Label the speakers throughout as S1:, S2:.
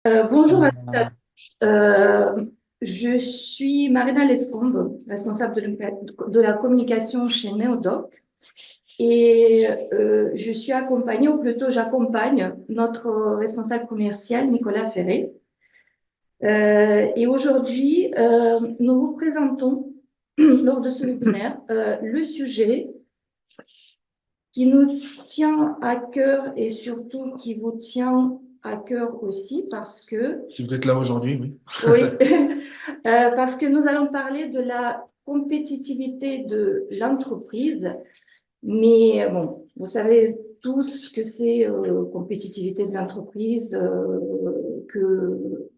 S1: Bonjour à tous.
S2: Euh,
S1: Je suis Marina Lescombe, responsable de la communication chez Neodoc. Et je suis accompagnée, ou plutôt j'accompagne notre responsable commercial, Nicolas Ferré. Et aujourd'hui, nous vous présentons, lors de ce webinaire, le sujet qui nous tient à cœur et surtout qui vous tient à cœur aussi parce que
S2: Si vous êtes là aujourd'hui, oui.
S1: oui, parce que nous allons parler de la compétitivité de l'entreprise. Mais bon, vous savez tous que c'est compétitivité de l'entreprise, que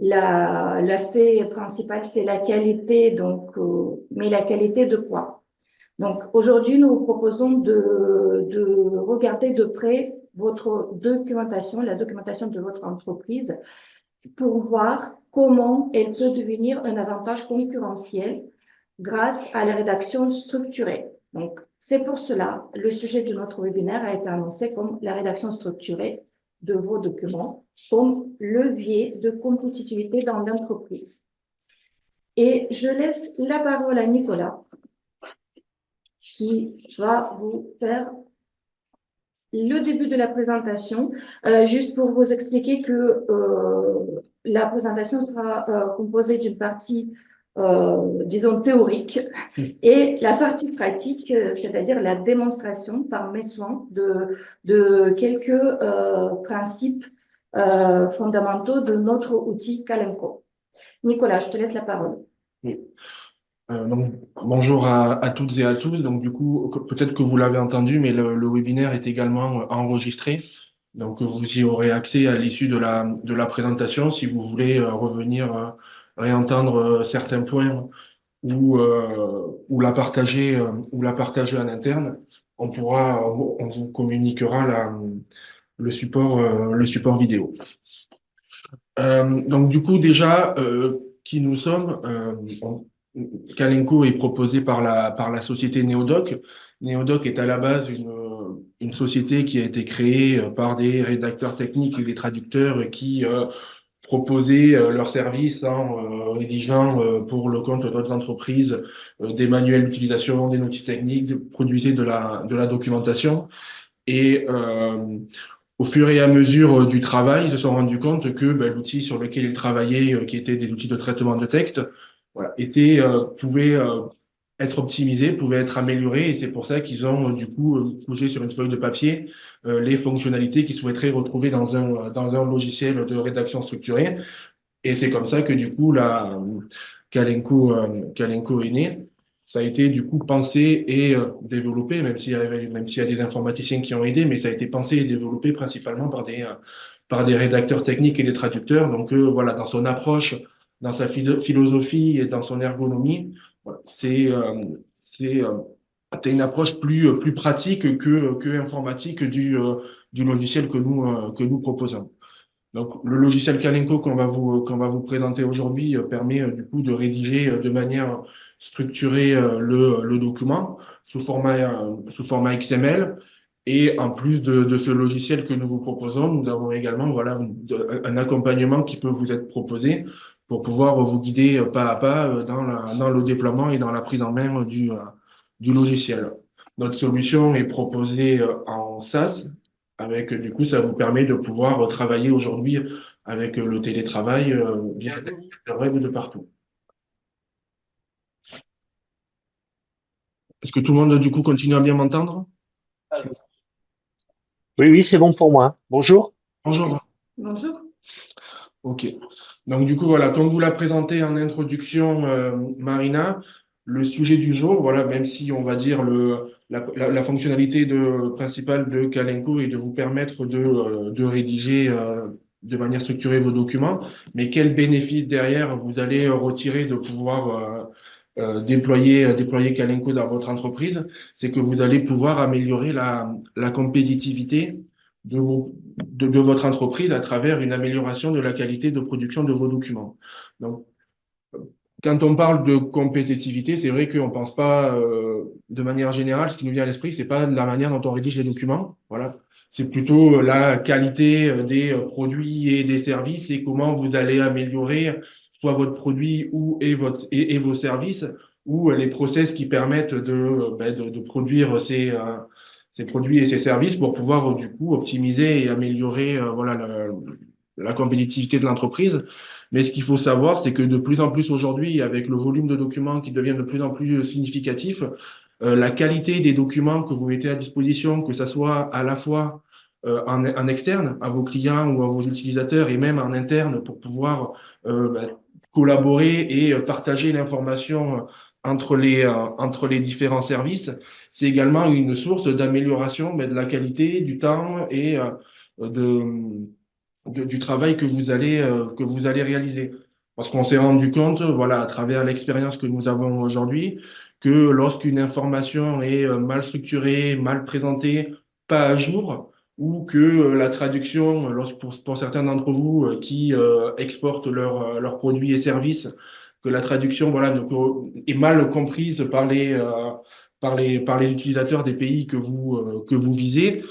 S1: l'aspect principal, c'est la qualité. Donc, mais la qualité de quoi? Donc, aujourd'hui, nous vous proposons de regarder de près votre documentation, la documentation de votre entreprise pour voir comment elle peut devenir un avantage concurrentiel grâce à la rédaction structurée. Donc, c'est pour cela, le sujet de notre webinaire a été annoncé comme la rédaction structurée de vos documents comme levier de compétitivité dans l'entreprise. Et je laisse la parole à Nicolas qui va vous faire le début de la présentation, juste pour vous expliquer que la présentation sera composée d'une partie, disons, théorique et la partie pratique, c'est-à-dire la démonstration par mes soins de quelques principes fondamentaux de notre outil Calemco. Nicolas, je te laisse la parole.
S2: Oui. Donc, bonjour à toutes et à tous. Donc, du coup, peut-être que vous l'avez entendu, mais le webinaire est également enregistré. Donc, vous y aurez accès à l'issue de la présentation si vous voulez revenir réentendre certains points ou la partager en interne. On vous communiquera le support vidéo. Donc du coup déjà, qui nous sommes, Kalenko est proposé par la société Neodoc. Neodoc est à la base une société qui a été créée par des rédacteurs techniques et des traducteurs qui proposaient leurs services en rédigeant pour le compte d'autres entreprises des manuels d'utilisation, des notices techniques, produisaient de la documentation. Et au fur et à mesure du travail, ils se sont rendus compte que ben, l'outil sur lequel ils travaillaient, qui était des outils de traitement de texte, voilà, pouvait être optimisé, pouvait être amélioré, et c'est pour ça qu'ils ont du coup couché sur une feuille de papier les fonctionnalités qu'ils souhaiteraient retrouver dans un logiciel de rédaction structurée. Et c'est comme ça que du coup Kalenko est né. Ça a été du coup pensé et développé, même s'il y a des informaticiens qui ont aidé, mais ça a été pensé et développé principalement par des rédacteurs techniques et des traducteurs. Donc voilà, dans son approche, dans sa philosophie et dans son ergonomie, voilà, c'est une approche plus pratique que informatique du logiciel que nous proposons. Donc, le logiciel Kalenko qu'on va vous présenter aujourd'hui permet du coup de rédiger de manière structurée le document sous format XML. Et en plus de ce logiciel que nous vous proposons, nous avons également voilà, un accompagnement qui peut vous être proposé pour pouvoir vous guider pas à pas dans le déploiement et dans la prise en main du logiciel. Notre solution est proposée en SaaS, avec, du coup, ça vous permet de pouvoir travailler aujourd'hui avec le télétravail via le web de partout. Est-ce que tout le monde, du coup, continue à bien m'entendre?
S3: Oui, oui, c'est bon pour moi. Bonjour.
S2: Bonjour.
S1: Bonjour.
S2: OK. Donc, du coup, voilà, comme vous l'a présenté en introduction, Marina, le sujet du jour, voilà, même si on va dire la fonctionnalité principale de Kalenko est de vous permettre de rédiger de manière structurée vos documents, mais quel bénéfice derrière vous allez retirer de pouvoir déployer Kalenko dans votre entreprise, c'est que vous allez pouvoir améliorer la compétitivité de votre entreprise à travers une amélioration de la qualité de production de vos documents. Donc, Quand on parle de compétitivité, c'est vrai qu'on pense pas de manière générale. Ce qui nous vient à l'esprit, c'est pas de la manière dont on rédige les documents. Voilà, c'est plutôt la qualité des produits et des services et comment vous allez améliorer soit votre produit ou et vos services ou les process qui permettent de produire ces produits et ces services pour pouvoir du coup optimiser et améliorer la compétitivité de l'entreprise. Mais ce qu'il faut savoir, c'est que de plus en plus aujourd'hui, avec le volume de documents qui devient de plus en plus significatif, la qualité des documents que vous mettez à disposition, que ce soit à la fois en externe, à vos clients ou à vos utilisateurs, et même en interne pour pouvoir collaborer et partager l'information entre les différents services, c'est également une source d'amélioration de la qualité, du temps et de du travail que vous allez réaliser. Parce qu'on s'est rendu compte, voilà, à travers l'expérience que nous avons aujourd'hui, que lorsqu'une information est mal structurée, mal présentée, pas à jour, ou que la traduction, pour certains d'entre vous qui exportent leurs produits et services, que la traduction voilà, est mal comprise par les utilisateurs des pays que vous visez,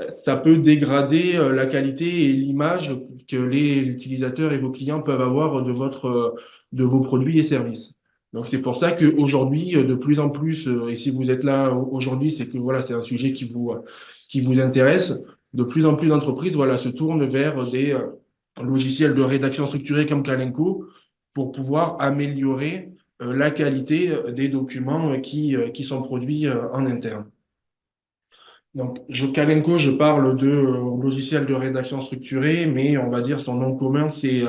S2: ça peut dégrader la qualité et l'image que les utilisateurs et vos clients peuvent avoir de vos produits et services. Donc c'est pour ça qu'aujourd'hui, de plus en plus, et si vous êtes là aujourd'hui, c'est que voilà, c'est un sujet qui vous intéresse. De plus en plus d'entreprises, voilà, se tournent vers des logiciels de rédaction structurée comme Kalenko pour pouvoir améliorer la qualité des documents qui sont produits en interne. Donc, Kalenko, je parle de logiciel de rédaction structurée, mais on va dire son nom commun, c'est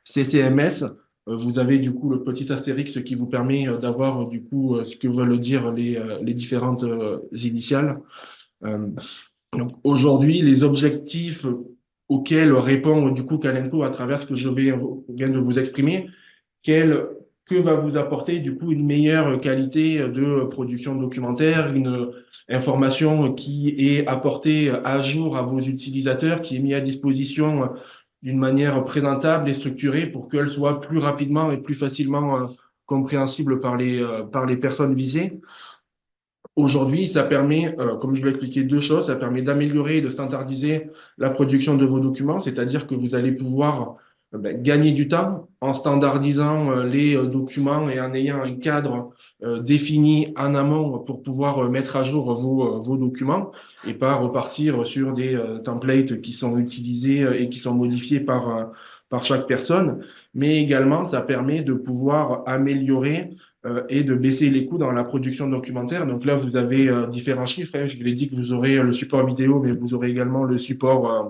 S2: CCMS. Vous avez du coup le petit astérix qui vous permet d'avoir du coup ce que veulent dire les différentes initiales. Euh, donc aujourd'hui, les objectifs auxquels répond du coup Kalenko à travers ce que viens de vous exprimer, quel, que va vous apporter du coup une meilleure qualité de production documentaire, une information qui est apportée à jour à vos utilisateurs, qui est mise à disposition d'une manière présentable et structurée pour qu'elle soit plus rapidement et plus facilement compréhensible par les personnes visées. Aujourd'hui, ça permet, comme je l'ai expliqué, deux choses. Ça permet d'améliorer et de standardiser la production de vos documents, c'est-à-dire que vous allez pouvoir gagner du temps en standardisant les documents et en ayant un cadre défini en amont pour pouvoir mettre à jour vos documents et pas repartir sur des templates qui sont utilisés et qui sont modifiés par chaque personne. Mais également, ça permet de pouvoir améliorer et de baisser les coûts dans la production documentaire. Donc là, vous avez différents chiffres, hein. Je vous ai dit que vous aurez le support vidéo, mais vous aurez également le support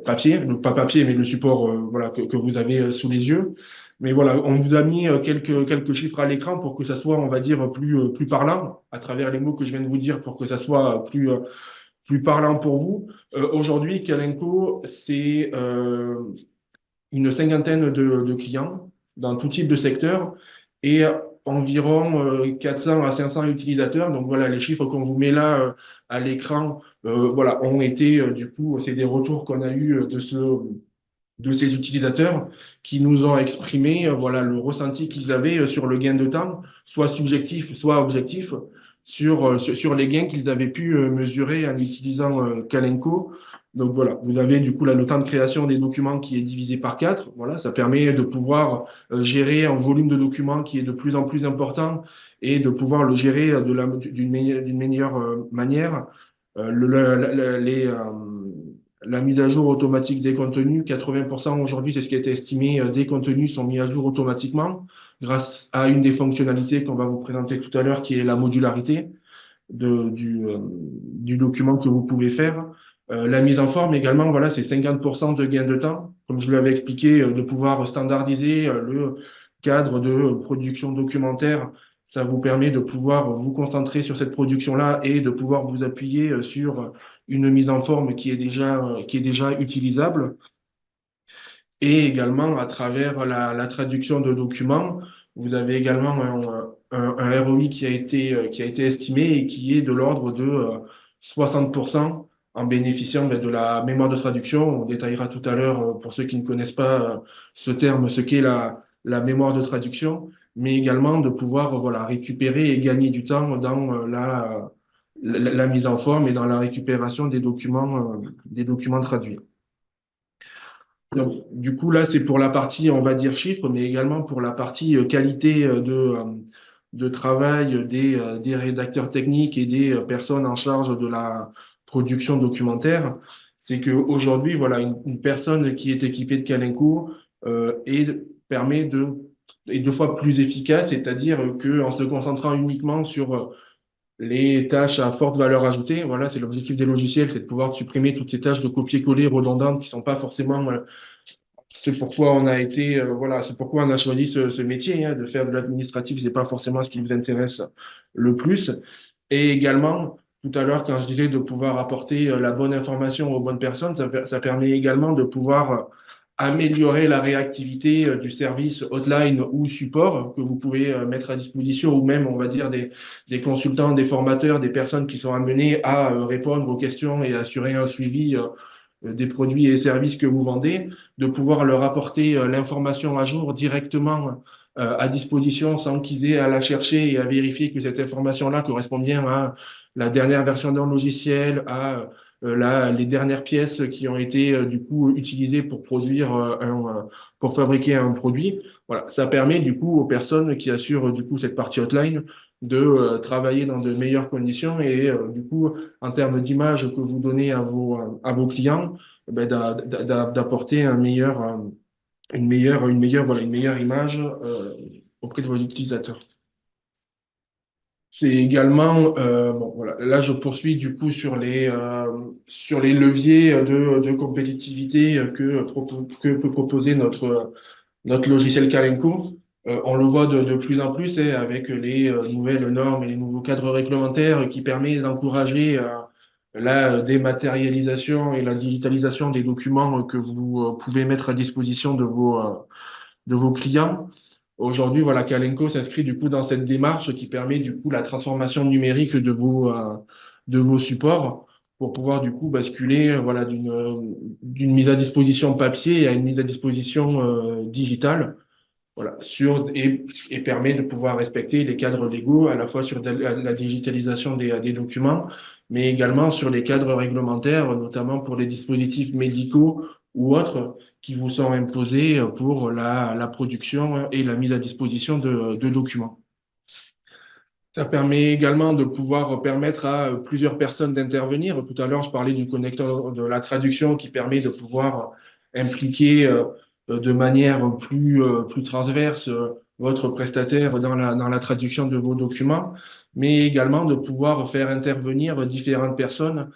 S2: papier, donc pas papier, mais le support voilà, que vous avez sous les yeux. Mais voilà, on vous a mis quelques chiffres à l'écran pour que ça soit, on va dire, plus parlant à travers les mots que je viens de vous dire pour que ça soit plus parlant pour vous. Aujourd'hui, Kalenko, c'est une cinquantaine de clients dans tout type de secteur et environ 400 à 500 utilisateurs. Donc voilà, les chiffres qu'on vous met là à l'écran, voilà, ont été du coup, c'est des retours qu'on a eu de ces utilisateurs qui nous ont exprimé voilà le ressenti qu'ils avaient sur le gain de temps, soit subjectif, soit objectif, sur les gains qu'ils avaient pu mesurer en utilisant Kalenko. Donc voilà, vous avez du coup là le temps de création des documents qui est divisé par 4. Voilà, ça permet de pouvoir gérer un volume de documents qui est de plus en plus important et de pouvoir le gérer d'une meilleure manière. Les la mise à jour automatique des contenus, 80% aujourd'hui, c'est ce qui a été estimé, des contenus sont mis à jour automatiquement grâce à une des fonctionnalités qu'on va vous présenter tout à l'heure, qui est la modularité du document que vous pouvez faire. La mise en forme également, voilà, c'est 50% de gain de temps. Comme je l'avais expliqué, de pouvoir standardiser le cadre de production documentaire, ça vous permet de pouvoir vous concentrer sur cette production-là et de pouvoir vous appuyer sur une mise en forme qui est déjà utilisable. Et également, à travers la traduction de documents, vous avez également un ROI qui a été estimé et qui est de l'ordre de 60% en bénéficiant de la mémoire de traduction. On détaillera tout à l'heure, pour ceux qui ne connaissent pas ce terme, ce qu'est la mémoire de traduction, mais également de pouvoir voilà, récupérer et gagner du temps dans la mise en forme et dans la récupération des documents traduits. Donc, du coup, là, c'est pour la partie, on va dire, chiffres, mais également pour la partie qualité de travail des rédacteurs techniques et des personnes en charge de la production documentaire. C'est qu'aujourd'hui, voilà, une personne qui est équipée de Kalenko permet est deux fois plus efficace, c'est-à-dire qu'en se concentrant uniquement sur les tâches à forte valeur ajoutée, voilà, c'est l'objectif des logiciels, c'est de pouvoir supprimer toutes ces tâches de copier-coller redondantes qui sont pas forcément c'est pourquoi on a été, voilà, c'est pourquoi on a choisi ce métier, hein, de faire de l'administratif, c'est pas forcément ce qui nous intéresse le plus. Et également, tout à l'heure, quand je disais de pouvoir apporter la bonne information aux bonnes personnes, ça permet également de pouvoir améliorer la réactivité du service hotline ou support que vous pouvez mettre à disposition, ou même, on va dire, des consultants, des formateurs, des personnes qui sont amenées à répondre aux questions et assurer un suivi des produits et services que vous vendez, de pouvoir leur apporter l'information à jour directement à disposition sans qu'ils aient à la chercher et à vérifier que cette information-là correspond bien à la dernière version d'un logiciel, à les dernières pièces qui ont été du coup utilisées pour produire pour fabriquer un produit. Voilà, ça permet du coup aux personnes qui assurent du coup cette partie hotline de travailler dans de meilleures conditions et du coup en termes d'image que vous donnez à vos clients, ben, d'apporter voilà, une meilleure image auprès de vos utilisateurs. C'est également, bon, voilà, là je poursuis du coup sur les leviers de compétitivité que peut proposer notre logiciel Kalenko. On le voit de plus en plus avec les nouvelles normes et les nouveaux cadres réglementaires qui permettent d'encourager la dématérialisation et la digitalisation des documents que vous pouvez mettre à disposition de vos clients. Aujourd'hui, voilà, Kalenko s'inscrit du coup dans cette démarche qui permet du coup la transformation numérique de vos supports pour pouvoir du coup basculer voilà, d'une mise à disposition papier à une mise à disposition digitale. Voilà, et permet de pouvoir respecter les cadres légaux à la fois sur la digitalisation des documents, mais également sur les cadres réglementaires, notamment pour les dispositifs médicaux ou autres qui vous sont imposés pour la production et la mise à disposition de documents. Ça permet également de pouvoir permettre à plusieurs personnes d'intervenir. Tout à l'heure, je parlais du connecteur de la traduction qui permet de pouvoir impliquer de manière plus transverse votre prestataire dans la traduction de vos documents, mais également de pouvoir faire intervenir différentes personnes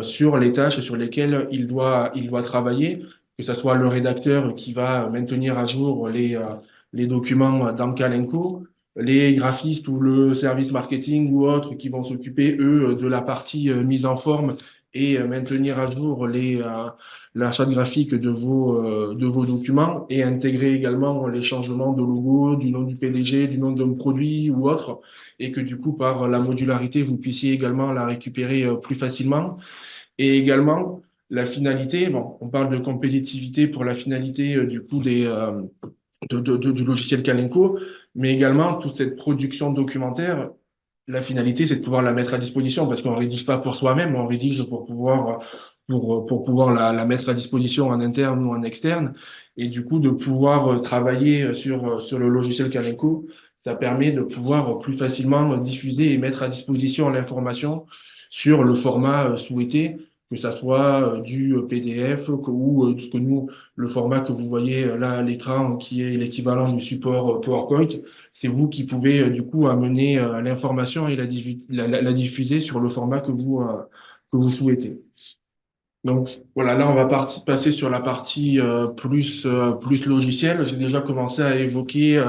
S2: sur les tâches sur lesquelles il doit travailler, que ce soit le rédacteur qui va maintenir à jour les documents dans Kalenko, les graphistes ou le service marketing ou autres qui vont s'occuper, eux, de la partie mise en forme et maintenir à jour la charte graphique de vos documents et intégrer également les changements de logo, du nom du PDG, du nom d'un produit ou autre, et que du coup, par la modularité, vous puissiez également la récupérer plus facilement. Et également, la finalité, bon, on parle de compétitivité pour la finalité du coup du logiciel Kalenko, mais également toute cette production documentaire, la finalité, c'est de pouvoir la mettre à disposition parce qu'on ne rédige pas pour soi-même, on rédige pour pouvoir la mettre à disposition en interne ou en externe. Et du coup, de pouvoir travailler sur le logiciel Kalenko, ça permet de pouvoir plus facilement diffuser et mettre à disposition l'information sur le format souhaité, que ça soit du PDF ou ce que nous, le format que vous voyez là à l'écran, qui est l'équivalent du support PowerPoint. C'est vous qui pouvez du coup amener l'information et la diffuser sur le format que vous souhaitez. Donc voilà, là on va passer sur la partie plus logicielle. J'ai déjà commencé à évoquer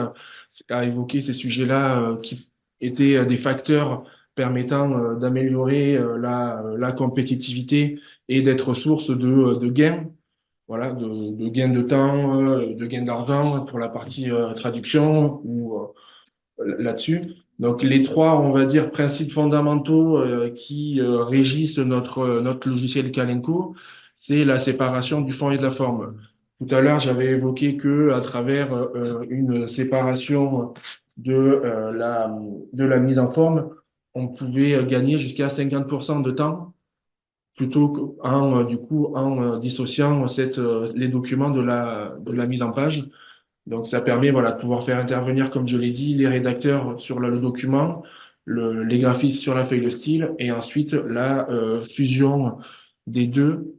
S2: ces sujets-là qui étaient des facteurs permettant d'améliorer la compétitivité et d'être source de gains, voilà, de gains de temps, de gains d'argent pour la partie traduction ou là-dessus. Donc, les trois, on va dire, principes fondamentaux qui régissent notre logiciel Kalenko, c'est la séparation du fond et de la forme. Tout à l'heure, j'avais évoqué que à travers une séparation de la mise en forme, on pouvait gagner jusqu'à 50% de temps plutôt qu'en du coup en dissociant les documents de la mise en page. Donc, ça permet voilà, de pouvoir faire intervenir, comme je l'ai dit, les rédacteurs sur le document, les graphistes sur la feuille de style, et ensuite la fusion des deux,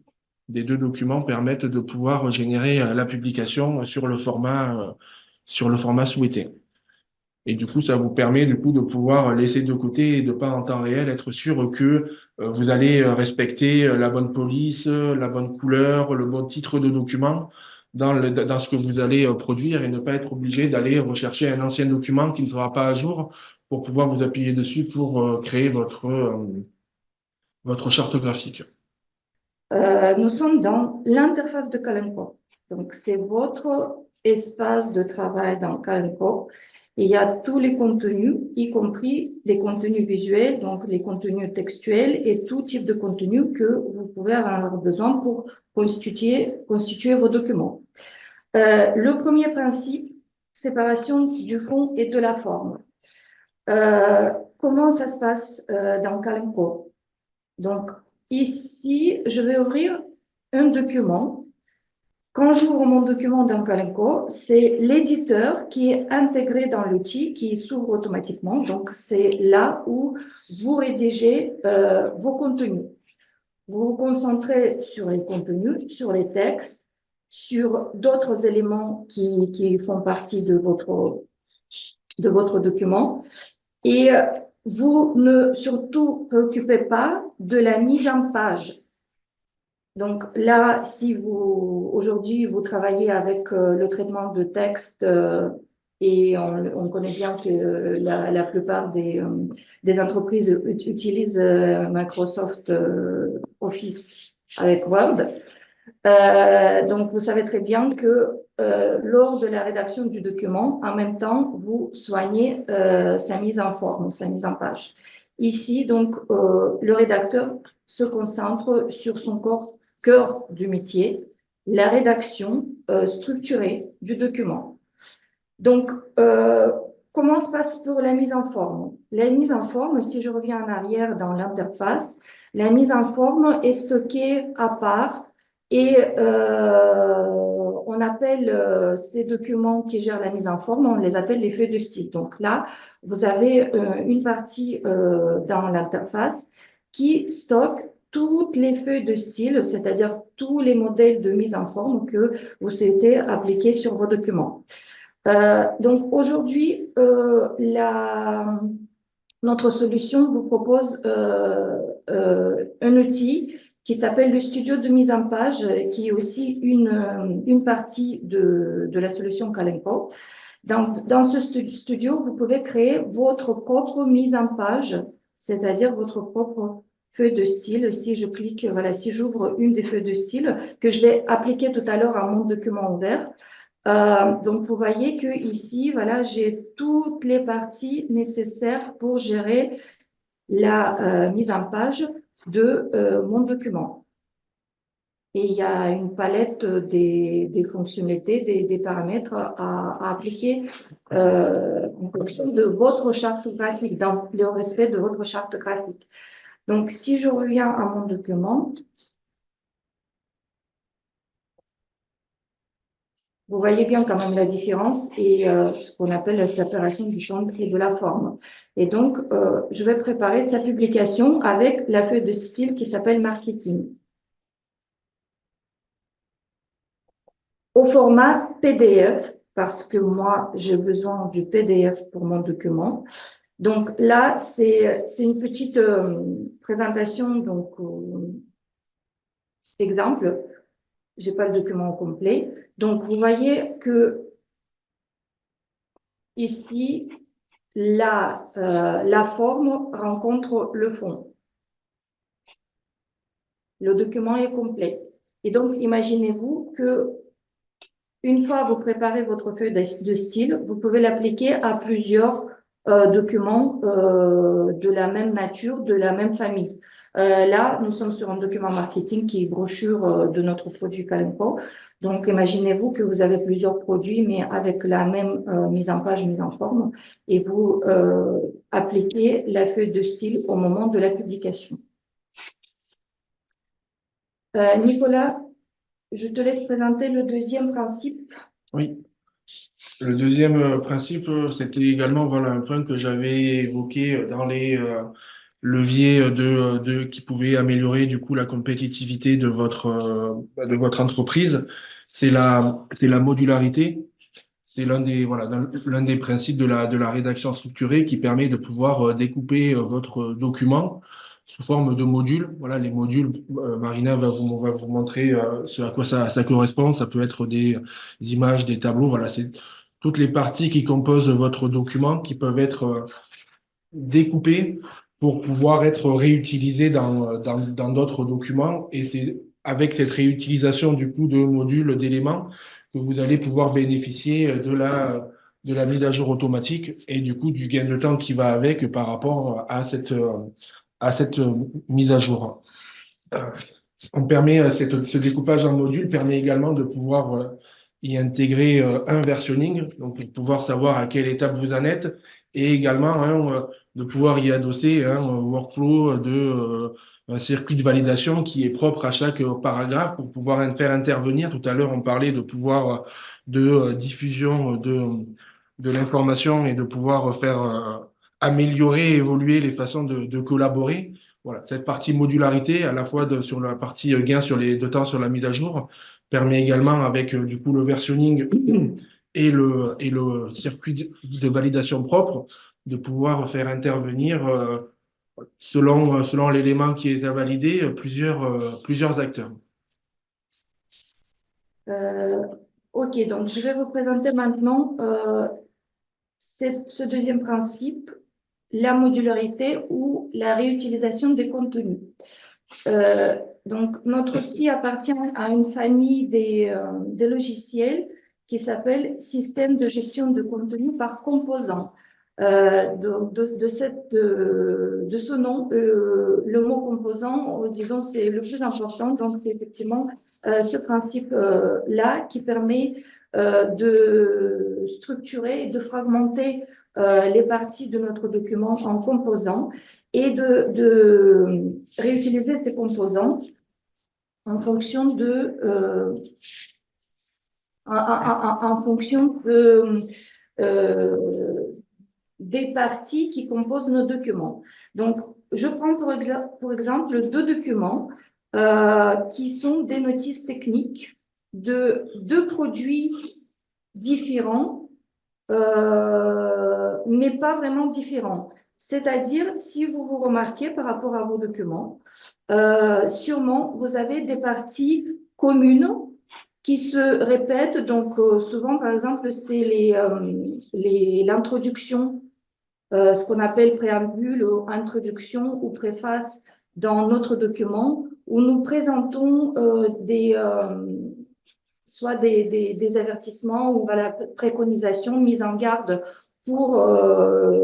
S2: des deux documents permettent de pouvoir générer la publication sur le format souhaité. Et du coup, ça vous permet du coup de pouvoir laisser de côté et de pas en temps réel être sûr que vous allez respecter la bonne police, la bonne couleur, le bon titre de document dans ce que vous allez produire et ne pas être obligé d'aller rechercher un ancien document qui ne sera pas à jour pour pouvoir vous appuyer dessus pour créer votre charte graphique.
S1: Nous sommes dans l'interface de Calendco. Donc, c'est votre espace de travail dans Calendco. Il y a tous les contenus, y compris les contenus visuels, donc les contenus textuels et tout type de contenu que vous pouvez avoir besoin pour constituer vos documents. Le premier principe, séparation du fond et de la forme. Comment ça se passe dans Calendco? Donc, ici, je vais ouvrir un document. Quand j'ouvre mon document dans Calendco, c'est l'éditeur qui est intégré dans l'outil, qui s'ouvre automatiquement. Donc, c'est là où vous rédigez vos contenus. Vous vous concentrez sur les contenus, sur les textes, sur d'autres éléments qui font partie de votre document. Et vous ne surtout préoccupez pas de la mise en page. Donc là, si aujourd'hui vous travaillez avec le traitement de texte et on connaît bien que la plupart des entreprises utilisent Microsoft Office avec Word. Donc vous savez très bien que lors de la rédaction du document, en même temps, vous soignez sa mise en forme, sa mise en page. Ici, donc, le rédacteur se concentre sur son cœur du métier, la rédaction structurée du document. Donc, comment se passe pour la mise en forme? La mise en forme, si je reviens en arrière dans l'interface, la mise en forme est stockée à part et on appelle ces documents qui gèrent la mise en forme, on les appelle les feuilles de style. Donc là, vous avez une partie dans l'interface qui stocke toutes les feuilles de style, c'est-à-dire tous les modèles de mise en forme que vous souhaitez appliquer sur vos documents. Donc aujourd'hui, notre solution vous propose un outil qui s'appelle le studio de mise en page, qui est aussi une partie de la solution Calendco. Dans ce studio, vous pouvez créer votre propre mise en page, c'est-à-dire votre propre feuille de style. Si je clique, voilà, si j'ouvre une des feuilles de style que je vais appliquer tout à l'heure à mon document ouvert, donc, vous voyez que ici, voilà, j'ai toutes les parties nécessaires pour gérer la mise en page de mon document. Et il y a une palette des fonctionnalités, des paramètres à appliquer en fonction de votre charte graphique, dans le respect de votre charte graphique. Donc, si je reviens à mon document, vous voyez bien quand même la différence et ce qu'on appelle la séparation du champ et de la forme. Et donc, je vais préparer sa publication avec la feuille de style qui s'appelle marketing. Au format PDF, parce que moi, j'ai besoin du PDF pour mon document. Donc là, c'est une petite présentation, donc exemple. J'ai pas le document complet. Donc, vous voyez que ici, la forme rencontre le fond. Le document est complet. Et donc, imaginez-vous que une fois vous préparez votre feuille de style, vous pouvez l'appliquer à plusieurs documents de la même nature, de la même famille. Là, nous sommes sur un document marketing qui est brochure de notre produit Kalemco. Donc, imaginez-vous que vous avez plusieurs produits, mais avec la même mise en page, mise en forme, et vous appliquez la feuille de style au moment de la publication. Nicolas, je te laisse présenter le deuxième principe.
S2: Oui. Le deuxième principe, c'était également voilà, un point que j'avais évoqué dans les leviers qui pouvaient améliorer du coup la compétitivité de votre entreprise. C'est la modularité. C'est l'un des principes de la rédaction structurée qui permet de pouvoir découper votre document sous forme de modules. Voilà, les modules, Marina va vous montrer ce à quoi ça correspond. Ça peut être des images, des tableaux. Voilà, c'est toutes les parties qui composent votre document qui peuvent être découpées pour pouvoir être réutilisées dans d'autres documents. Et c'est avec cette réutilisation du coup de modules, d'éléments, que vous allez pouvoir bénéficier de la mise à jour automatique et du coup du gain de temps qui va avec par rapport à cette mise à jour. On permet, ce découpage en modules permet également de pouvoir y intégrer un versionning, donc pour pouvoir savoir à quelle étape vous en êtes, et également de pouvoir y adosser un workflow un circuit de validation qui est propre à chaque paragraphe pour pouvoir faire intervenir. Tout à l'heure, on parlait de pouvoir de diffusion de l'information et de pouvoir faire améliorer, évoluer les façons de collaborer. Voilà, cette partie modularité, à la fois sur la partie gain de temps sur la mise à jour, permet également avec du coup le versionning et le circuit de validation propre de pouvoir faire intervenir selon l'élément qui est à valider plusieurs acteurs.
S1: Ok, donc je vais vous présenter maintenant ce deuxième principe, la modularité ou la réutilisation des contenus. Donc, notre outil appartient à une famille des logiciels qui s'appelle système de gestion de contenu par composant. De ce nom, le mot composant, disons, c'est le plus important. Donc, c'est effectivement ce principe-là qui permet de structurer et de fragmenter les parties de notre document en composants et de réutiliser ces composants en fonction en fonction des parties qui composent nos documents. Donc, je prends pour exemple deux documents qui sont des notices techniques de deux produits différents, mais pas vraiment différents. C'est-à-dire, si vous vous remarquez par rapport à vos documents, sûrement, vous avez des parties communes qui se répètent. Donc, souvent, par exemple, c'est l'introduction, ce qu'on appelle préambule, ou introduction ou préface dans notre document, où nous présentons soit des avertissements ou la préconisation, mise en garde pour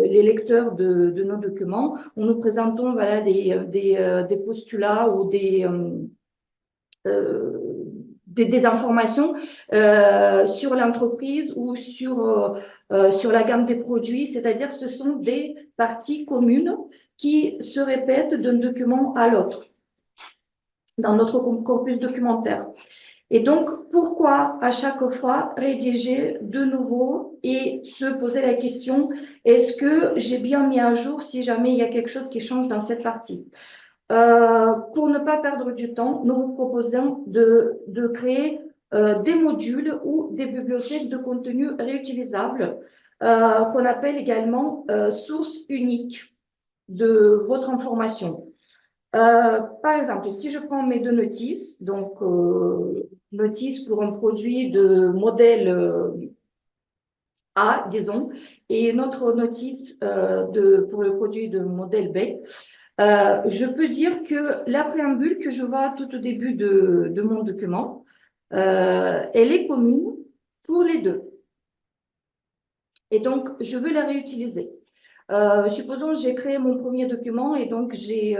S1: les lecteurs de nos documents, où nous présentons voilà, des postulats ou des informations sur l'entreprise ou sur la gamme des produits, c'est-à-dire ce sont des parties communes qui se répètent d'un document à l'autre dans notre corpus documentaire. Et donc, pourquoi à chaque fois rédiger de nouveau et se poser la question, est-ce que j'ai bien mis à jour si jamais il y a quelque chose qui change dans cette partie? Pour ne pas perdre du temps, nous vous proposons de créer des modules ou des bibliothèques de contenu réutilisables qu'on appelle également source unique de votre information. Par exemple, si je prends mes deux notices, donc notice pour un produit de modèle A, disons, et une autre notice pour le produit de modèle B, je peux dire que la préambule que je vois tout au début de mon document, elle est commune pour les deux. Et donc, je veux la réutiliser. Supposons que j'ai créé mon premier document et donc j'ai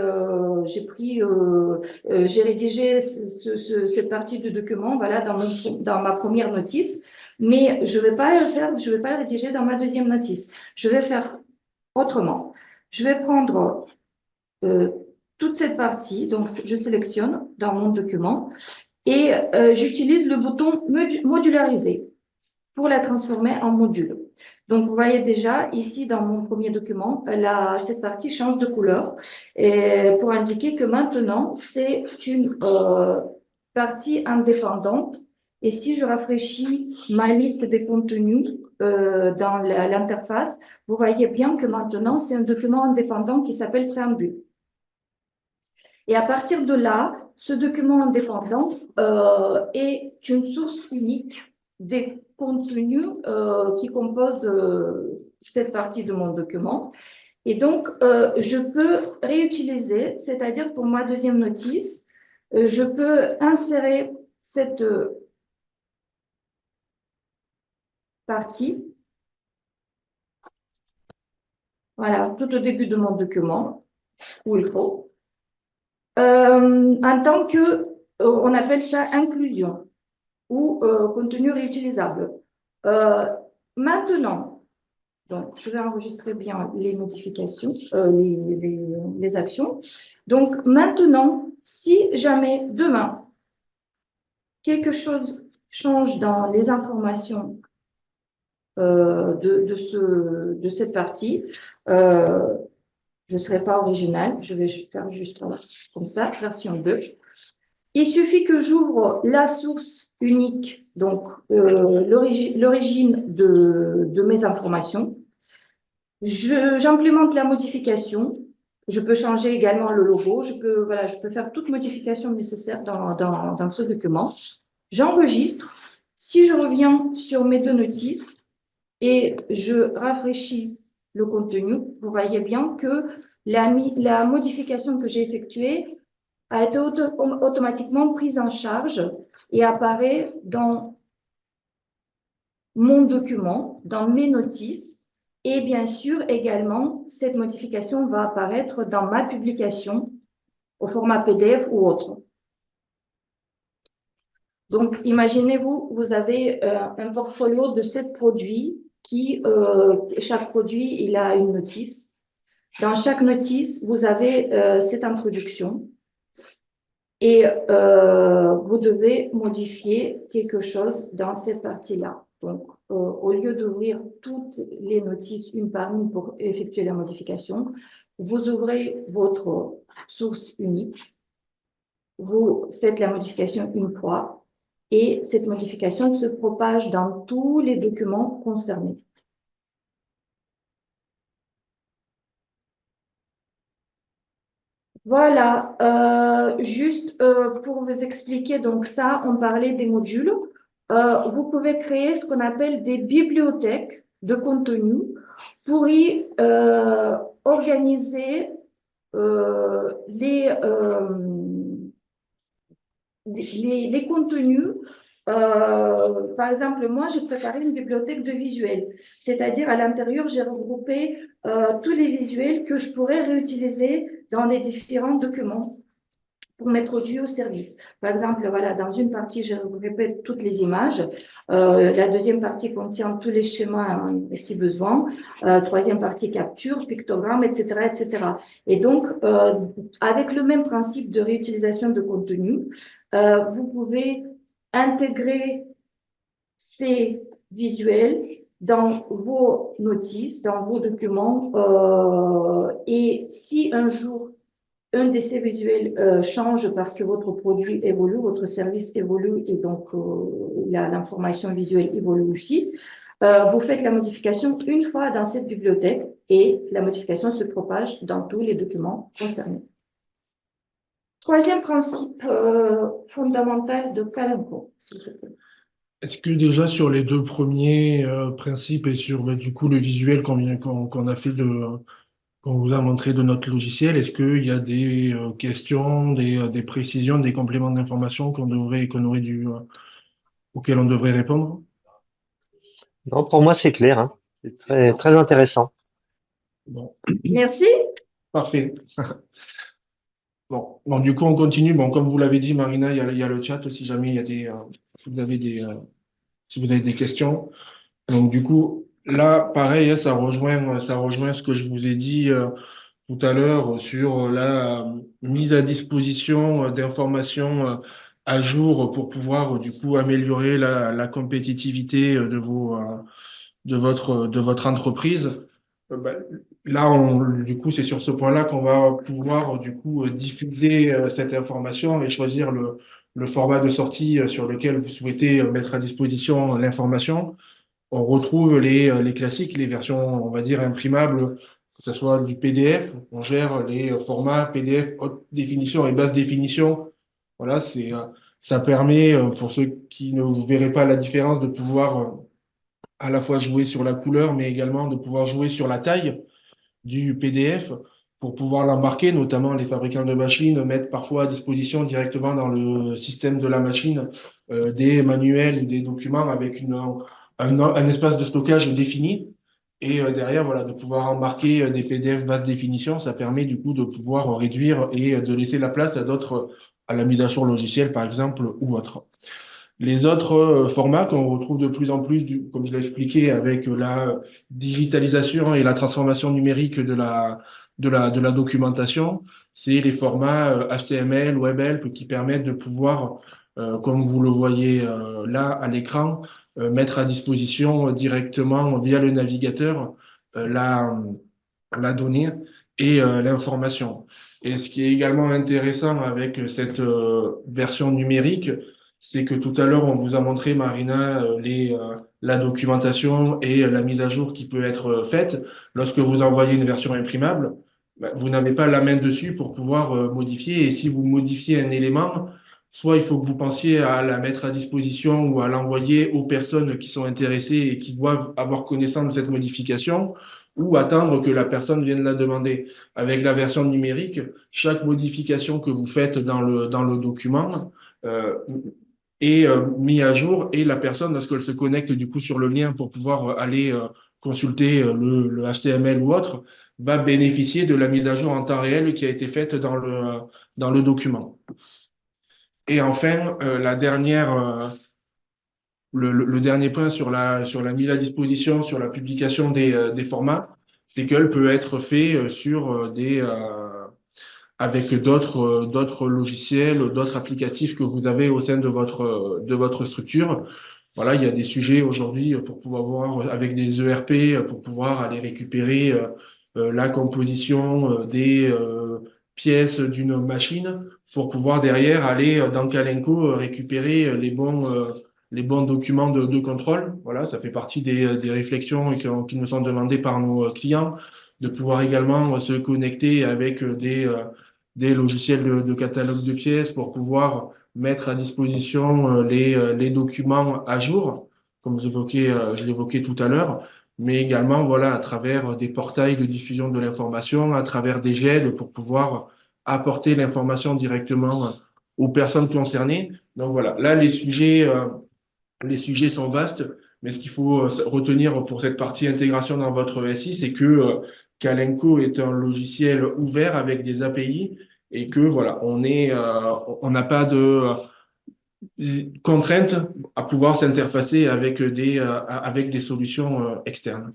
S1: rédigé cette partie du document, voilà, dans ma première notice, mais je vais pas le faire, je vais pas le rédiger dans ma deuxième notice. Je vais faire autrement. Je vais prendre euh, toute cette partie, donc je sélectionne dans mon document et j'utilise le bouton modulariser pour la transformer en module. Donc, vous voyez déjà ici dans mon premier document, cette partie change de couleur pour indiquer que maintenant, c'est une partie indépendante. Et si je rafraîchis ma liste des contenus dans l'interface, vous voyez bien que maintenant, c'est un document indépendant qui s'appelle préambule. Et à partir de là, ce document indépendant est une source unique des contenus qui composent cette partie de mon document. Et donc, je peux réutiliser, c'est-à-dire pour ma deuxième notice, je peux insérer cette partie, voilà, tout au début de mon document, où il faut, en tant que, on appelle ça inclusion ou contenu réutilisable. Maintenant, donc, je vais enregistrer bien les modifications, les actions. Donc, maintenant, si jamais demain, quelque chose change dans les informations de cette partie, je ne serai pas original, je vais faire juste comme ça, version 2. Il suffit que j'ouvre la source unique, donc l'origine de mes informations. J'implémente la modification. Je peux changer également le logo. Je peux faire toute modification nécessaire dans ce document. J'enregistre. Si je reviens sur mes deux notices et je rafraîchis le contenu, vous voyez bien que la modification que j'ai effectuée a été automatiquement prise en charge et apparaît dans mon document, dans mes notices. Et bien sûr, également, cette modification va apparaître dans ma publication au format PDF ou autre. Donc, imaginez-vous, vous avez un portfolio de 7 produits chaque produit, il a une notice. Dans chaque notice, vous avez cette introduction. Et vous devez modifier quelque chose dans cette partie-là. Donc, au lieu d'ouvrir toutes les notices une par une pour effectuer la modification, vous ouvrez votre source unique, vous faites la modification une fois et cette modification se propage dans tous les documents concernés. Voilà, juste pour vous expliquer, donc ça, on parlait des modules. Vous pouvez créer ce qu'on appelle des bibliothèques de contenu pour y organiser les contenus. Par exemple, moi, j'ai préparé une bibliothèque de visuels, c'est-à-dire à l'intérieur, j'ai regroupé tous les visuels que je pourrais réutiliser dans les différents documents pour mes produits ou services. Par exemple, voilà, dans une partie, je regroupé toutes les images. La deuxième partie contient tous les schémas si besoin. Troisième partie, capture, pictogramme, etc., etc. Et donc, avec le même principe de réutilisation de contenu, vous pouvez intégrer ces visuels dans vos notices, dans vos documents. Et si un jour, un de ces visuels change parce que votre produit évolue, votre service évolue et donc l'information visuelle évolue aussi, vous faites la modification une fois dans cette bibliothèque et la modification se propage dans tous les documents concernés. Troisième principe fondamental de Calendco, s'il vous plaît.
S2: Est-ce que déjà sur les deux premiers principes et sur du coup le visuel qu'on a fait qu'on vous a montré de notre logiciel, est-ce qu'il y a des questions, des précisions, des compléments d'information auxquels on devrait répondre?
S3: Non, pour moi, c'est clair, hein. C'est très, très intéressant.
S2: Bon,
S1: Merci.
S2: parfait. Bon, donc du coup, on continue. Bon, comme vous l'avez dit, Marina, il y a le chat si jamais il y a si vous avez si vous avez des questions. Donc du coup, là, pareil, hein, ça rejoint ce que je vous ai dit tout à l'heure sur la mise à disposition d'informations à jour pour pouvoir du coup améliorer la compétitivité de votre entreprise. Bah, là, du coup, c'est sur ce point-là qu'on va pouvoir du coup diffuser cette information et choisir le format de sortie sur lequel vous souhaitez mettre à disposition l'information. On retrouve les classiques, les versions, on va dire, imprimables, que ce soit du PDF. On gère les formats PDF haute définition et basse définition. Voilà, ça permet, pour ceux qui ne verraient pas la différence, de pouvoir à la fois jouer sur la couleur, mais également de pouvoir jouer sur la taille du PDF pour pouvoir l'embarquer, notamment les fabricants de machines mettent parfois à disposition directement dans le système de la machine des manuels ou des documents avec un espace de stockage défini. Et derrière, voilà, de pouvoir embarquer des PDF basse définition, ça permet du coup de pouvoir réduire et de laisser la place à d'autres, à la mise à jour logicielle par exemple ou autre. Les autres formats qu'on retrouve de plus en plus, comme je l'ai expliqué, avec la digitalisation et la transformation numérique de la documentation, c'est les formats HTML, WebHelp qui permettent de pouvoir, comme vous le voyez là à l'écran, mettre à disposition directement via le navigateur euh, la, la donnée et l'information. Et ce qui est également intéressant avec cette version numérique, c'est que tout à l'heure, on vous a montré, Marina, la documentation et la mise à jour qui peut être faite. Lorsque vous envoyez une version imprimable, ben, vous n'avez pas la main dessus pour pouvoir modifier. Et si vous modifiez un élément, soit il faut que vous pensiez à la mettre à disposition ou à l'envoyer aux personnes qui sont intéressées et qui doivent avoir connaissance de cette modification, ou attendre que la personne vienne la demander. Avec la version numérique, chaque modification que vous faites dans le document, euh, est mis à jour et la personne, lorsqu'elle se connecte du coup sur le lien pour pouvoir aller consulter le HTML ou autre, va bénéficier de la mise à jour en temps réel qui a été faite dans le document. Et enfin, le dernier point sur la mise à disposition, sur la publication des formats, c'est qu'elle peut être faite sur avec d'autres logiciels, d'autres applicatifs que vous avez au sein de votre structure. Voilà, il y a des sujets aujourd'hui pour pouvoir voir avec des ERP, pour pouvoir aller récupérer la composition des pièces d'une machine pour pouvoir derrière aller dans Calenco récupérer les bons documents de contrôle. Voilà, ça fait partie des réflexions qui nous sont demandées par nos clients, de pouvoir également se connecter avec des logiciels de catalogue de pièces pour pouvoir mettre à disposition les documents à jour, comme je l'évoquais tout à l'heure, mais également voilà, à travers des portails de diffusion de l'information, à travers des GED pour pouvoir apporter l'information directement aux personnes concernées. Donc voilà, là, les sujets sont vastes, mais ce qu'il faut retenir pour cette partie intégration dans votre SI, c'est que Calenco est un logiciel ouvert avec des API et que voilà, on n'a pas de contrainte à pouvoir s'interfacer avec des solutions externes.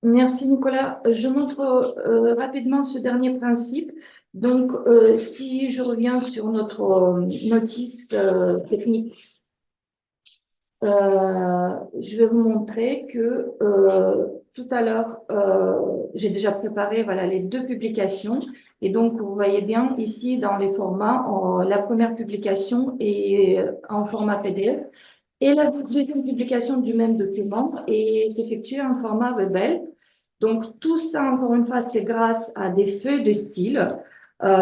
S1: Merci Nicolas. Je montre rapidement ce dernier principe. Donc, si je reviens sur notre notice technique, je vais vous montrer que tout à l'heure, j'ai déjà préparé voilà, les deux publications. Et donc, vous voyez bien ici dans les formats, la première publication est en format PDF et la deuxième publication du même document est effectuée en format WebHelp. Donc, tout ça, encore une fois, c'est grâce à des feuilles de style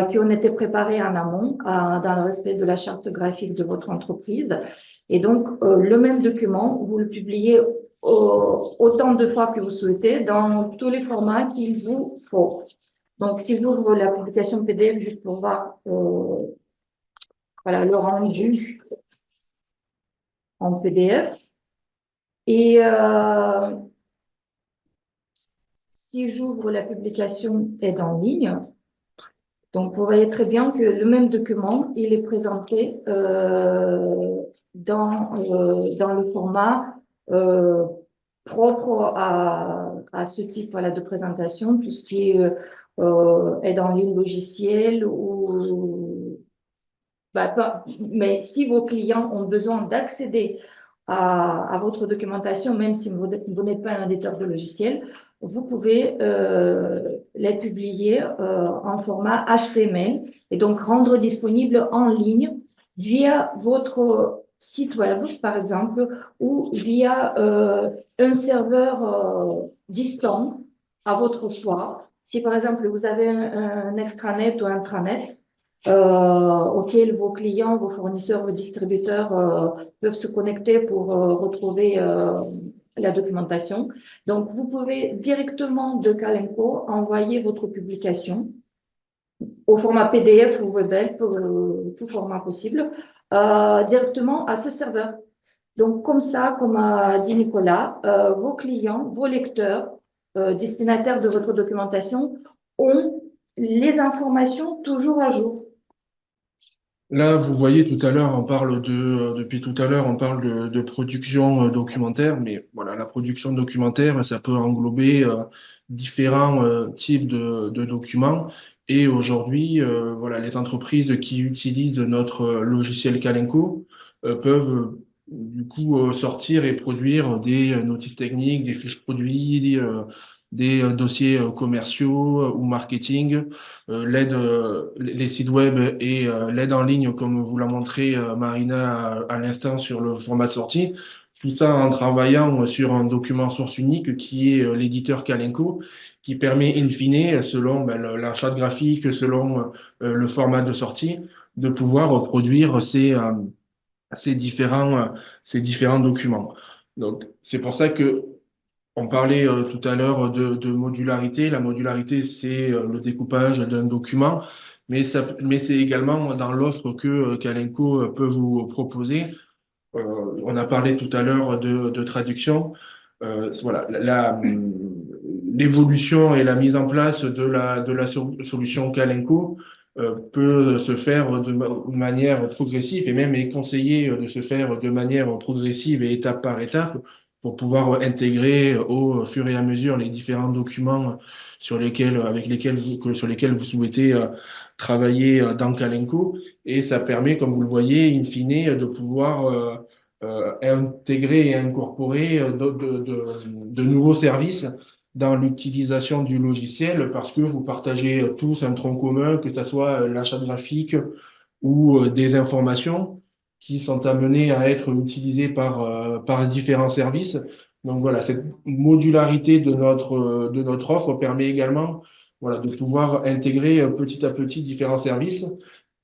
S1: qui ont été préparées en amont dans le respect de la charte graphique de votre entreprise. Et donc, le même document, vous le publiez autant de fois que vous souhaitez dans tous les formats qu'il vous faut. Donc, si j'ouvre la publication PDF juste pour voir voilà, le rendu en PDF. Et si j'ouvre la publication Aide en ligne, donc vous voyez très bien que le même document, il est présenté dans le format euh, propre à ce type voilà, de présentation, tout ce qui est aide en ligne logicielle ou mais si vos clients ont besoin d'accéder à votre documentation, même si vous n'êtes pas un éditeur de logiciel, vous pouvez les publier en format HTML et donc rendre disponible en ligne via votre site web, par exemple, ou via un serveur distant à votre choix. Si, par exemple, vous avez un extranet ou un intranet, auquel vos clients, vos fournisseurs, vos distributeurs peuvent se connecter pour retrouver la documentation. Donc, vous pouvez directement de Calenco envoyer votre publication au format PDF ou WebElp, tout format possible, directement à ce serveur. Donc, comme ça, comme a dit Nicolas, vos clients, vos lecteurs, destinataires de votre documentation ont les informations toujours à jour.
S2: Là, vous voyez, tout à l'heure, depuis tout à l'heure, on parle de production documentaire, mais voilà, la production documentaire, ça peut englober différents types de documents. Et aujourd'hui, voilà, les entreprises qui utilisent notre logiciel Calenco peuvent du coup sortir et produire des notices techniques, des fiches produits, des dossiers commerciaux ou marketing, les sites web et l'aide en ligne, comme vous l'a montré Marina à l'instant sur le format de sortie. Tout ça en travaillant sur un document source unique qui est l'éditeur Calenco, qui permet in fine, selon la charte graphique, selon le format de sortie, de pouvoir produire ces différents documents. Donc, c'est pour ça que on parlait tout à l'heure de modularité. La modularité, c'est le découpage d'un document, mais c'est également dans l'offre que Calenco peut vous proposer. On a parlé tout à l'heure de traduction. Voilà, l'évolution et la mise en place de la solution Calenco peut se faire de manière progressive et même est conseillé de se faire de manière progressive et étape par étape pour pouvoir intégrer au fur et à mesure les différents documents sur lesquels vous souhaitez travailler dans Calenco. Et ça permet, comme vous le voyez, in fine, de pouvoir intégrer et incorporer de nouveaux services dans l'utilisation du logiciel parce que vous partagez tous un tronc commun, que ce soit l'achat graphique ou des informations qui sont amenées à être utilisées par différents services. Donc voilà, cette modularité de notre offre permet également voilà, de pouvoir intégrer petit à petit différents services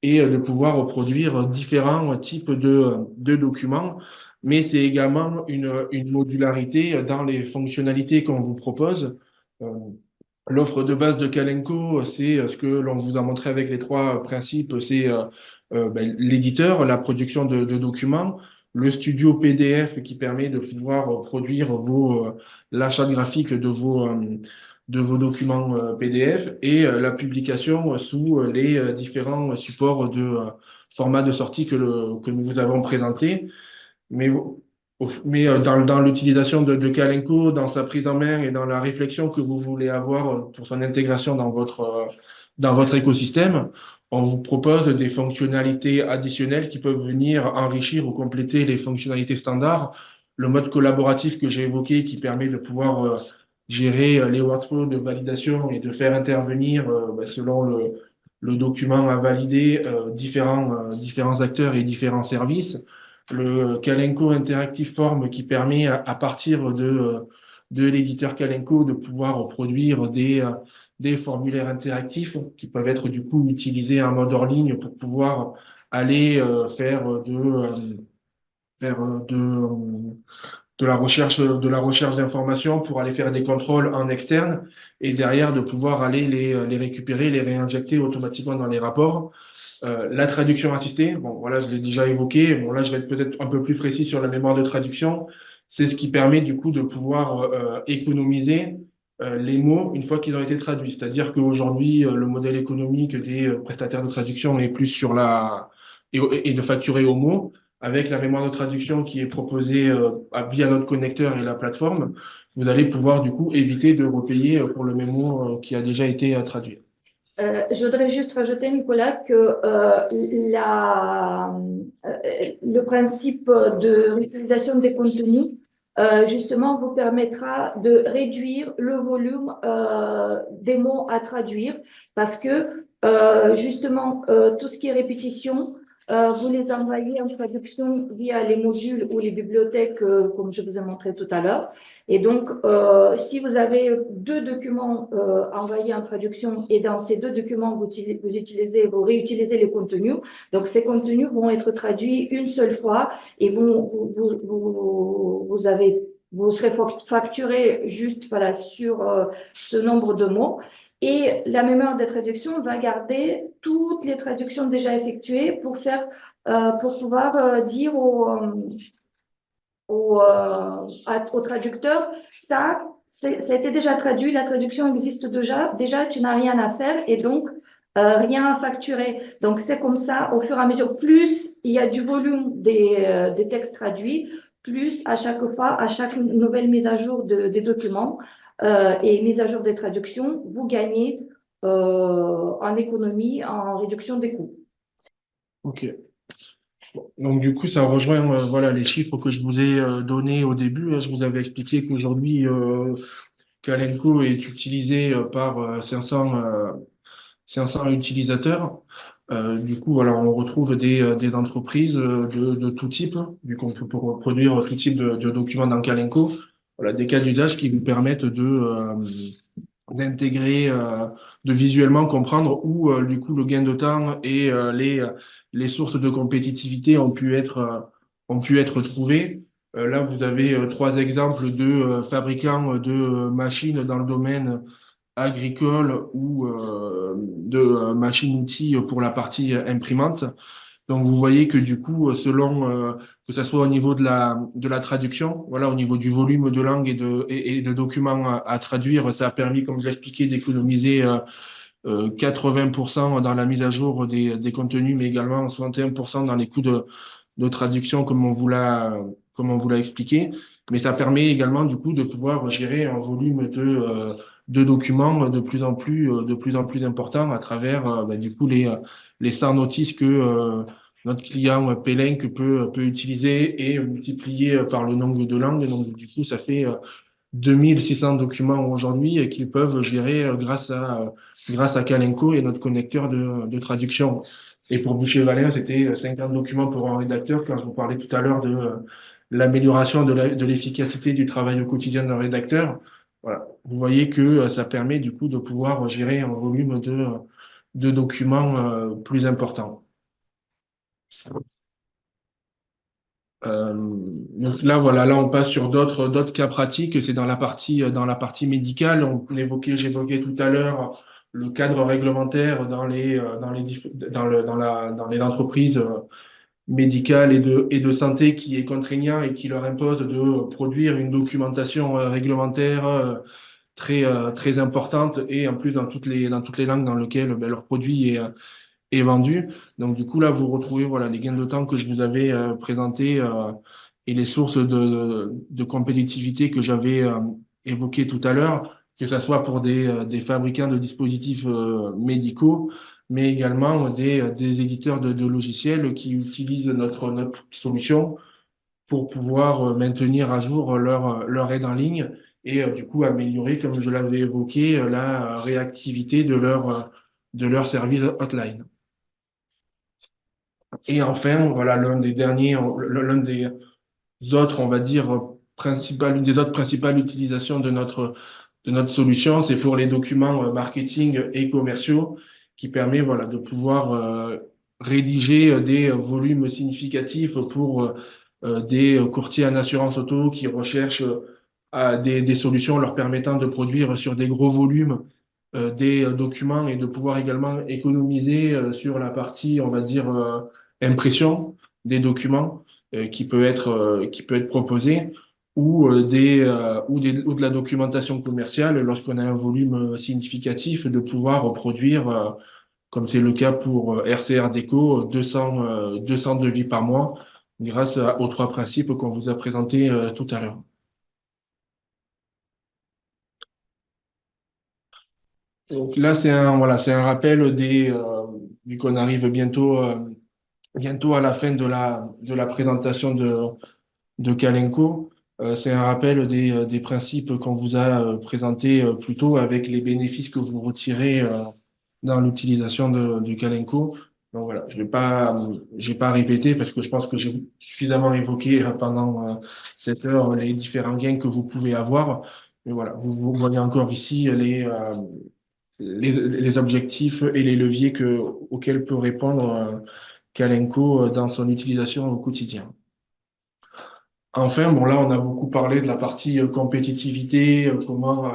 S2: et de pouvoir produire différents types de documents. Mais c'est également une modularité dans les fonctionnalités qu'on vous propose. Euh, L'offre de base de Calenco, c'est ce que l'on vous a montré avec les trois principes, c'est l'éditeur, la production de documents, le studio PDF qui permet de pouvoir produire l'achat graphique de vos documents PDF et la publication sous les différents supports de format de sortie que nous vous avons présentés. Mais, dans l'utilisation de Calenco, dans sa prise en main et dans la réflexion que vous voulez avoir pour son intégration dans votre écosystème, on vous propose des fonctionnalités additionnelles qui peuvent venir enrichir ou compléter les fonctionnalités standards. Le mode collaboratif que j'ai évoqué qui permet de pouvoir gérer les workflows de validation et de faire intervenir selon le document à valider différents acteurs et différents services. Le Calenco Interactive Form qui permet à partir de l'éditeur Calenco de pouvoir produire des formulaires interactifs qui peuvent être du coup utilisés en mode hors ligne pour pouvoir aller faire de la recherche d'informations pour aller faire des contrôles en externe et derrière de pouvoir aller les récupérer, les réinjecter automatiquement dans les rapports. La traduction assistée, bon, voilà, je l'ai déjà évoqué. Bon, là, je vais être peut-être un peu plus précis sur la mémoire de traduction. C'est ce qui permet, du coup, de pouvoir économiser les mots une fois qu'ils ont été traduits. C'est-à-dire qu'aujourd'hui, le modèle économique des prestataires de traduction est plus sur et de facturer au mot. Avec la mémoire de traduction qui est proposée via notre connecteur et la plateforme, vous allez pouvoir du coup éviter de repayer pour le même mot qui a déjà été traduit.
S1: Je voudrais juste rajouter, Nicolas, que le principe de l'utilisation des contenus, justement, vous permettra de réduire le volume des mots à traduire parce que, justement, tout ce qui est répétition, vous les envoyez en traduction via les modules ou les bibliothèques, comme je vous ai montré tout à l'heure. Et donc, si vous avez deux documents envoyés en traduction et dans ces deux documents, vous réutilisez les contenus, donc ces contenus vont être traduits une seule fois et vous serez facturé juste voilà, sur ce nombre de mots. Et la mémoire de traduction va garder toutes les traductions déjà effectuées pour pouvoir dire au traducteur, ça a été déjà traduit, la traduction existe déjà tu n'as rien à faire et donc rien à facturer. Donc c'est comme ça, au fur et à mesure, plus il y a du volume des textes traduits, plus à chaque fois, à chaque nouvelle mise à jour des documents et mise à jour des traductions, vous gagnez en économie, en réduction des coûts.
S2: Ok. Donc du coup, ça rejoint voilà les chiffres que je vous ai donnés au début, hein. Je vous avais expliqué qu'aujourd'hui, Kalenko est utilisé par 500 utilisateurs. Du coup, voilà, on retrouve des entreprises de tout type, vu qu'on peut produire tout type de documents dans Kalenko. Voilà, des cas d'usage qui vous permettent d'intégrer, de visuellement comprendre où du coup le gain de temps et les sources de compétitivité ont pu être trouvées. Là, vous avez trois exemples de fabricants de machines dans le domaine agricole ou de machines-outils pour la partie imprimante. Donc, vous voyez que du coup, selon que ce soit au niveau de la traduction, voilà, au niveau du volume de langue et de documents à traduire, ça a permis, comme je l'ai expliqué, d'économiser 80% dans la mise à jour des contenus, mais également 61% dans les coûts de traduction, comme on vous l'a expliqué. Mais ça permet également, du coup, de pouvoir gérer un volume de documents de plus en plus important à travers, du coup, les 100 notices que notre client Pelenc peut utiliser et multiplier par le nombre de langues. Donc, du coup, ça fait 2600 documents aujourd'hui et qu'ils peuvent gérer grâce à Kalenko et notre connecteur de traduction. Et pour Boucher-Valère, c'était 50 documents pour un rédacteur quand je vous parlais tout à l'heure de l'amélioration de l'efficacité du travail au quotidien d'un rédacteur. Voilà. Vous voyez que ça permet du coup de pouvoir gérer un volume de documents plus important. Donc là, voilà, là, on passe sur d'autres cas pratiques. C'est dans la partie médicale. J'évoquais tout à l'heure le cadre réglementaire dans les entreprises médicales et de santé qui est contraignant et qui leur impose de produire une documentation réglementaire très importante et en plus dans toutes les langues dans lesquelles leur produit est vendu. Donc, du coup, là, vous retrouvez voilà, les gains de temps que je vous avais présentés et les sources de compétitivité que j'avais évoquées tout à l'heure, que ce soit pour des fabricants de dispositifs médicaux, mais également des éditeurs de logiciels qui utilisent notre solution pour pouvoir maintenir à jour leur aide en ligne et du coup améliorer, comme je l'avais évoqué, la réactivité de leur service hotline. Et enfin, voilà, l'un des autres, on va dire, une des autres principales utilisations de notre solution, c'est pour les documents marketing et commerciaux qui permet, voilà, de pouvoir rédiger des volumes significatifs pour des courtiers en assurance auto qui recherchent des solutions leur permettant de produire sur des gros volumes des documents et de pouvoir également économiser sur la partie, on va dire, impression des documents qui peut être proposée. ou de la documentation commerciale lorsqu'on a un volume significatif de pouvoir produire, comme c'est le cas pour RCR Déco, 200 devis par mois grâce aux trois principes qu'on vous a présentés tout à l'heure. Donc là, c'est un rappel vu qu'on arrive bientôt à la fin de la présentation de Kalenko. C'est un rappel des principes qu'on vous a présentés plus tôt avec les bénéfices que vous retirez dans l'utilisation de Kalenko. Donc voilà, j'ai pas répété parce que je pense que j'ai suffisamment évoqué pendant cette heure les différents gains que vous pouvez avoir. Mais voilà, vous voyez encore ici les objectifs et les leviers auxquels peut répondre Kalenko dans son utilisation au quotidien. Enfin, bon là, on a beaucoup parlé de la partie compétitivité, comment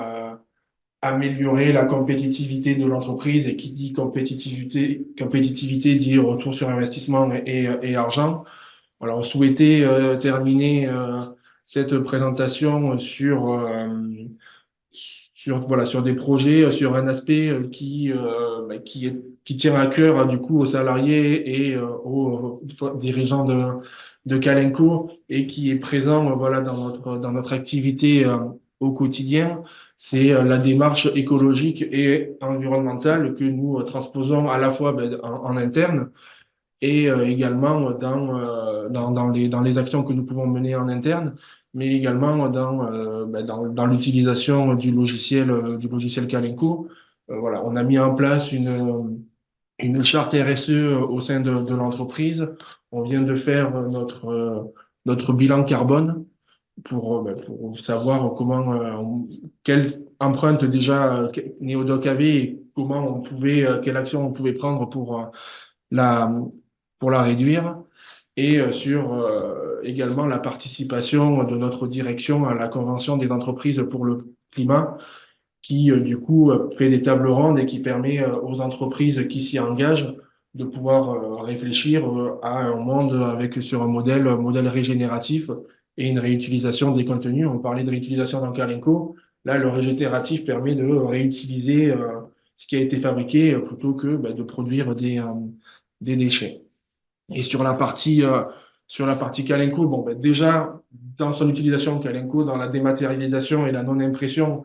S2: améliorer la compétitivité de l'entreprise. Et qui dit compétitivité dit retour sur investissement et argent. Voilà, on souhaitait terminer cette présentation sur des projets, sur un aspect qui tient à cœur du coup aux salariés et aux dirigeants de Kalenko et qui est présent voilà dans notre activité au quotidien. C'est la démarche écologique et environnementale que nous transposons à la fois en interne et également dans les actions que nous pouvons mener en interne, mais également dans l'utilisation du logiciel Kalenko. Voilà, on a mis en place une charte RSE au sein de l'entreprise. On vient de faire notre bilan carbone pour savoir quelle empreinte déjà Neodoc avait et comment quelle action on pouvait prendre la, pour la réduire et sur également la participation de notre direction à la Convention des entreprises pour le climat qui du coup fait des tables rondes et qui permet aux entreprises qui s'y engagent de pouvoir réfléchir à un monde sur un modèle régénératif et une réutilisation des contenus. On parlait de réutilisation dans Kalenko. Là, le régénératif permet de réutiliser ce qui a été fabriqué plutôt que de produire des déchets. Et sur la partie Kalenko, bon, déjà, dans son utilisation, Kalenko, dans la dématérialisation et la non-impression,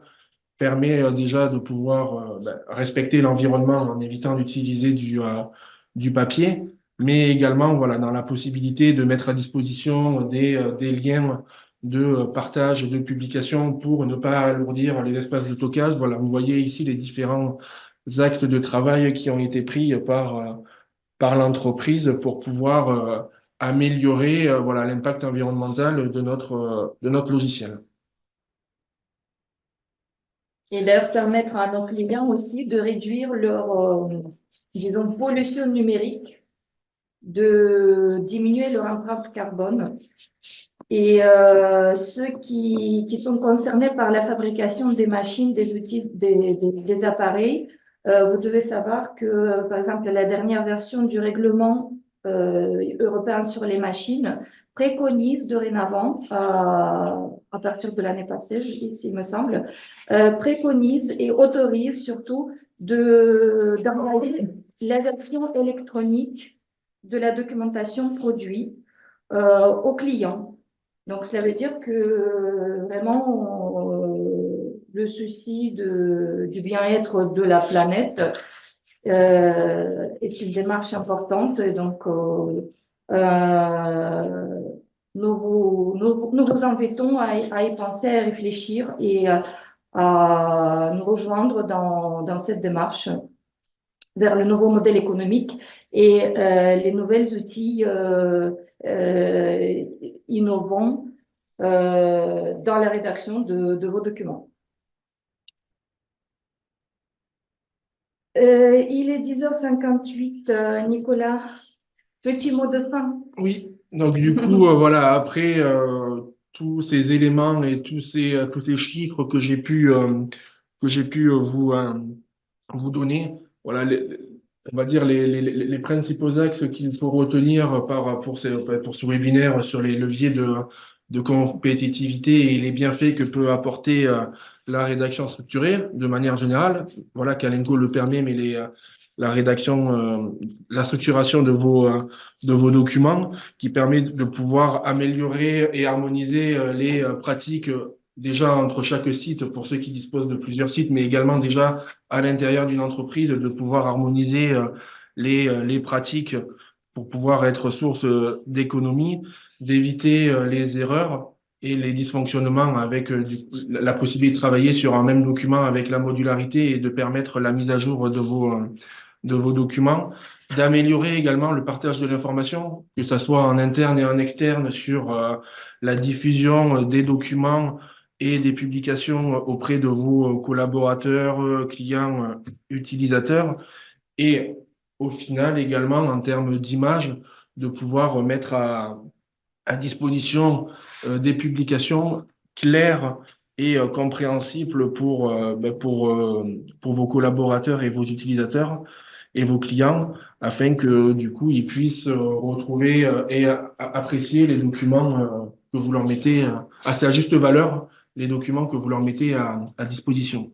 S2: permet déjà de pouvoir respecter l'environnement en évitant d'utiliser du papier, mais également voilà, dans la possibilité de mettre à disposition des liens de partage et de publication pour ne pas alourdir les espaces de stockage. Voilà, vous voyez ici les différents axes de travail qui ont été pris par l'entreprise pour pouvoir améliorer voilà, l'impact environnemental de notre logiciel.
S1: Et d'ailleurs, permettre à nos clients aussi de réduire leur, disons, pollution numérique, de diminuer leur empreinte carbone. Et ceux qui sont concernés par la fabrication des machines, des outils, des appareils, vous devez savoir que, par exemple, la dernière version du règlement européen sur les machines préconise dorénavant, à partir de l'année passée, il me semble, préconise et autorise surtout d'envoyer la version électronique de la documentation produit aux clients. Donc, ça veut dire que vraiment, le souci du bien-être de la planète est une démarche importante. Et donc, nous vous invitons à y penser, à réfléchir et à nous rejoindre dans cette démarche vers le nouveau modèle économique et les nouvelles outils innovants dans la rédaction de vos documents. Il est 10h58, Nicolas. Petit mot de fin.
S2: Oui, donc du coup, voilà, après tous ces éléments et tous ces chiffres que j'ai pu vous donner, voilà, on va dire les principaux axes qu'il faut retenir pour ce webinaire sur les leviers de compétitivité et les bienfaits que peut apporter la rédaction structurée de manière générale. Voilà, Kalenko le permet, mais la rédaction, la structuration de vos documents qui permet de pouvoir améliorer et harmoniser les pratiques déjà entre chaque site pour ceux qui disposent de plusieurs sites, mais également déjà à l'intérieur d'une entreprise de pouvoir harmoniser les pratiques pour pouvoir être source d'économie, d'éviter les erreurs et les dysfonctionnements avec la possibilité de travailler sur un même document avec la modularité et de permettre la mise à jour de vos documents, d'améliorer également le partage de l'information, que ce soit en interne et en externe sur la diffusion des documents et des publications auprès de vos collaborateurs, clients, utilisateurs, et au final également en termes d'image, de pouvoir mettre à disposition des publications claires et compréhensibles pour vos collaborateurs et vos utilisateurs et vos clients, afin que du coup ils puissent retrouver et apprécier les documents que vous leur mettez à sa juste valeur, les documents que vous leur mettez à disposition.